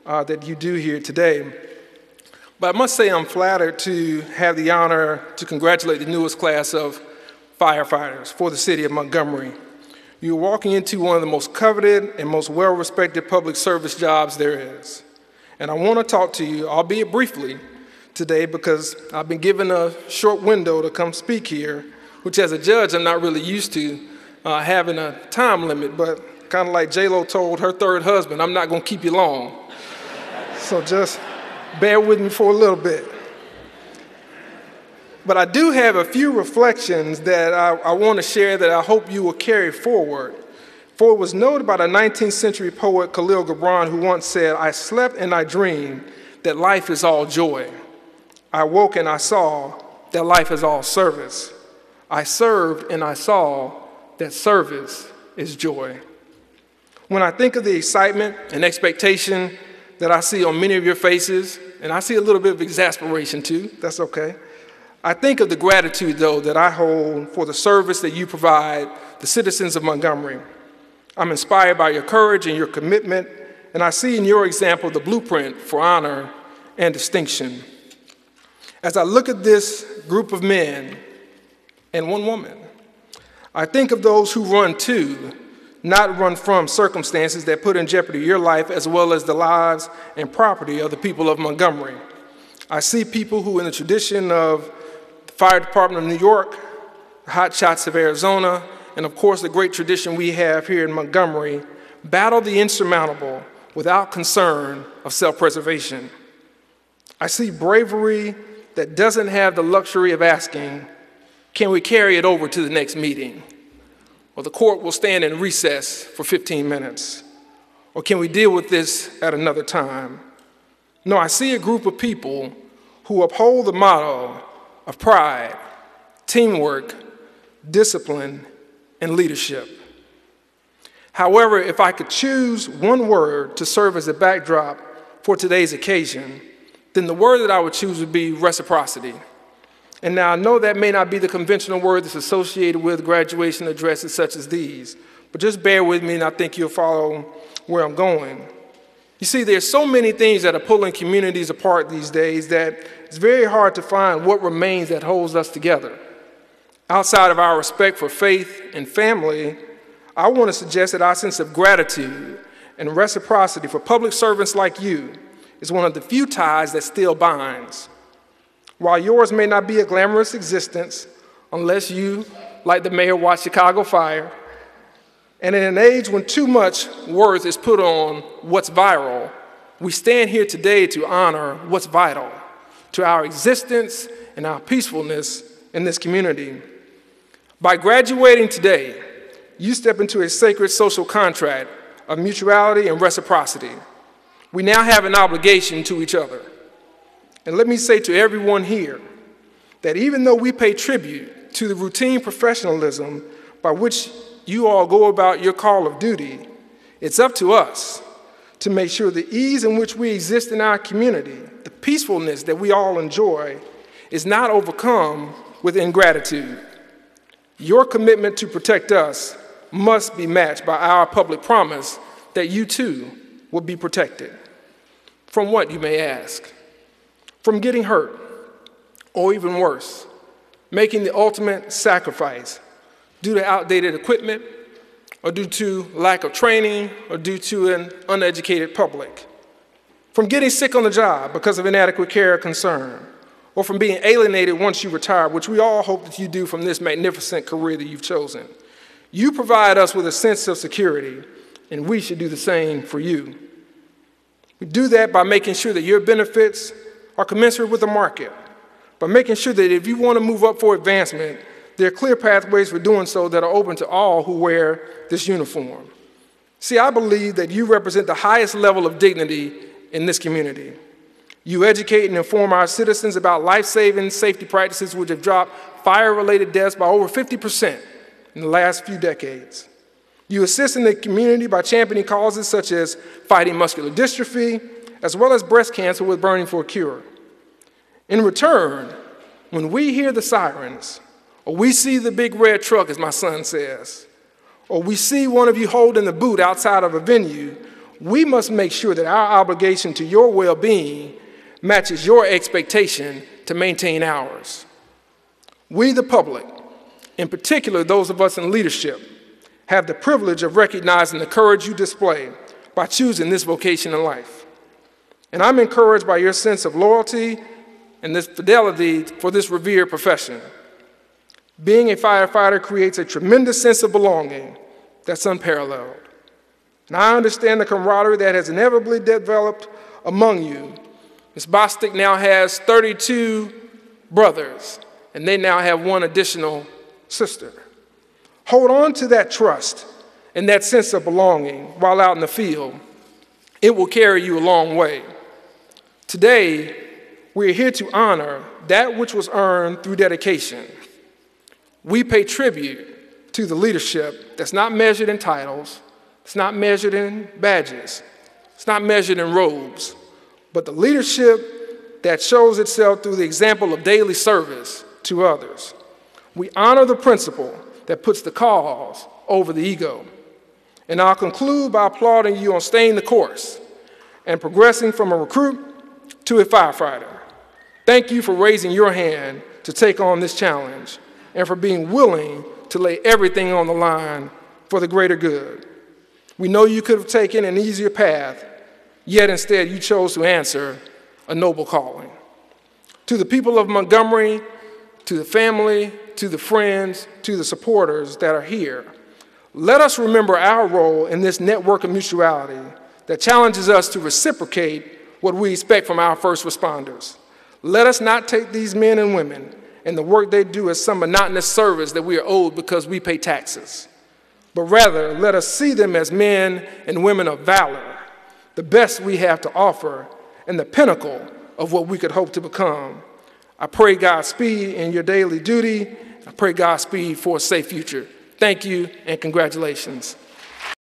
that you do here today. But I must say I'm flattered to have the honor to congratulate the newest class of firefighters for the city of Montgomery. You're walking into one of the most coveted and most well-respected public service jobs there is. And I want to talk to you, albeit briefly, today because I've been given a short window to come speak here, which as a judge I'm not really used to having a time limit, but kind of like J-Lo told her third husband, I'm not going to keep you long. So just bear with me for a little bit. But I do have a few reflections that I want to share that I hope you will carry forward. For it was noted by the 19th century poet Khalil Gibran, who once said, I slept and I dreamed that life is all joy. I woke and I saw that life is all service. I served and I saw that service is joy. When I think of the excitement and expectation that I see on many of your faces, and I see a little bit of exasperation too, that's okay. I think of the gratitude, though, that I hold for the service that you provide the citizens of Montgomery. I'm inspired by your courage and your commitment, and I see in your example the blueprint for honor and distinction. As I look at this group of men and one woman, I think of those who run to, not run from circumstances that put in jeopardy your life as well as the lives and property of the people of Montgomery. I see people who in the tradition of the Fire Department of New York, the Hot Shots of Arizona, and of course the great tradition we have here in Montgomery, battle the insurmountable without concern of self-preservation. I see bravery that doesn't have the luxury of asking, can we carry it over to the next meeting? Or the court will stand in recess for 15 minutes. Or can we deal with this at another time? No, I see a group of people who uphold the motto of pride, teamwork, discipline, and leadership. However, if I could choose one word to serve as a backdrop for today's occasion, then the word that I would choose would be reciprocity. And now I know that may not be the conventional word that's associated with graduation addresses such as these, but just bear with me and I think you'll follow where I'm going. You see, there's so many things that are pulling communities apart these days that it's very hard to find what remains that holds us together. Outside of our respect for faith and family, I want to suggest that our sense of gratitude and reciprocity for public servants like you is one of the few ties that still binds. While yours may not be a glamorous existence, unless you, like the mayor, watch Chicago Fire, and in an age when too much worth is put on what's viral, we stand here today to honor what's vital to our existence and our peacefulness in this community. By graduating today, you step into a sacred social contract of mutuality and reciprocity. We now have an obligation to each other. And let me say to everyone here that even though we pay tribute to the routine professionalism by which you all go about your call of duty, it's up to us to make sure the ease in which we exist in our community, the peacefulness that we all enjoy, is not overcome with ingratitude. Your commitment to protect us must be matched by our public promise that you too will be protected. From what, you may ask? From getting hurt, or even worse, making the ultimate sacrifice due to outdated equipment, or due to lack of training, or due to an uneducated public. From getting sick on the job because of inadequate care or concern, or from being alienated once you retire, which we all hope that you do from this magnificent career that you've chosen. You provide us with a sense of security, and we should do the same for you. We do that by making sure that your benefits are commensurate with the market, by making sure that if you want to move up for advancement, there are clear pathways for doing so that are open to all who wear this uniform. See, I believe that you represent the highest level of dignity in this community. You educate and inform our citizens about life-saving safety practices which have dropped fire-related deaths by over 50% in the last few decades. You assist in the community by championing causes such as fighting muscular dystrophy, as well as breast cancer with Burning for a Cure. In return, when we hear the sirens, or we see the big red truck, as my son says, or we see one of you holding the boot outside of a venue, we must make sure that our obligation to your well-being matches your expectation to maintain ours. We, the public, in particular those of us in leadership, have the privilege of recognizing the courage you display by choosing this vocation in life. And I'm encouraged by your sense of loyalty and this fidelity for this revered profession. Being a firefighter creates a tremendous sense of belonging that's unparalleled. And I understand the camaraderie that has inevitably developed among you. Ms. Bostic now has 32 brothers, and they now have one additional sister. Hold on to that trust and that sense of belonging while out in the field. It will carry you a long way. Today, we are here to honor that which was earned through dedication. We pay tribute to the leadership that's not measured in titles, it's not measured in badges, it's not measured in robes, but the leadership that shows itself through the example of daily service to others. We honor the principle that puts the cause over the ego. And I'll conclude by applauding you on staying the course and progressing from a recruit to a firefighter. Thank you for raising your hand to take on this challenge and for being willing to lay everything on the line for the greater good. We know you could have taken an easier path, yet instead you chose to answer a noble calling. To the people of Montgomery, to the family, to the friends, to the supporters that are here, let us remember our role in this network of mutuality that challenges us to reciprocate what we expect from our first responders. Let us not take these men and women and the work they do as some monotonous service that we are owed because we pay taxes, but rather let us see them as men and women of valor, the best we have to offer and the pinnacle of what we could hope to become. I pray Godspeed in your daily duty. I pray Godspeed for a safe future. Thank you and congratulations.